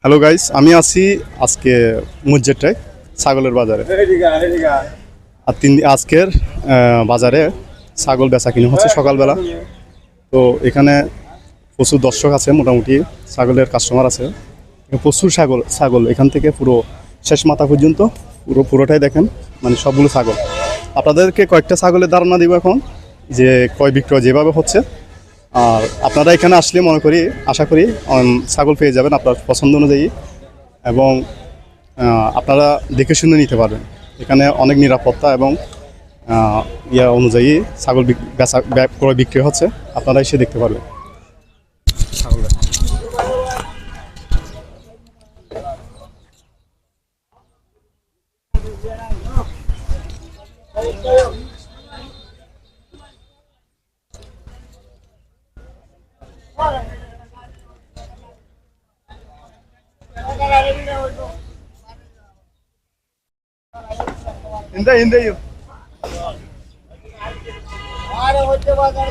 Hello guys, আমি আছি আজকে মসজিদটায় ছাগলের বাজারে। আর আজকের বাজারে ছাগল বেচা কিনে হচ্ছে সকালবেলা। তো এখানে প্রচুর দর্শক আছে, মোটামুটি ছাগলের কাস্টমার আছে। প্রচুর ছাগল এখান থেকে পুরো শেষ মাথা পর্যন্ত পুরোটাই দেখেন, মানে সবগুলো ছাগল। আপনাদেরকে কয়েকটা ছাগলের ধারণা দিব এখন, যে ক্রয় বিক্রয় যেভাবে হচ্ছে। আর আপনারা এখানে আসলে আশা করি ছাগল পেয়ে যাবেন আপনার পছন্দ অনুযায়ী, এবং আপনারা দেখে শুনে নিতে পারবেন। এখানে অনেক নিরাপত্তা এবং ইয়া অনুযায়ী ছাগল ক্রয় বিক্রি হচ্ছে, আপনারা এসে দেখতে পারবেন। আরে হচ্ছে বাজার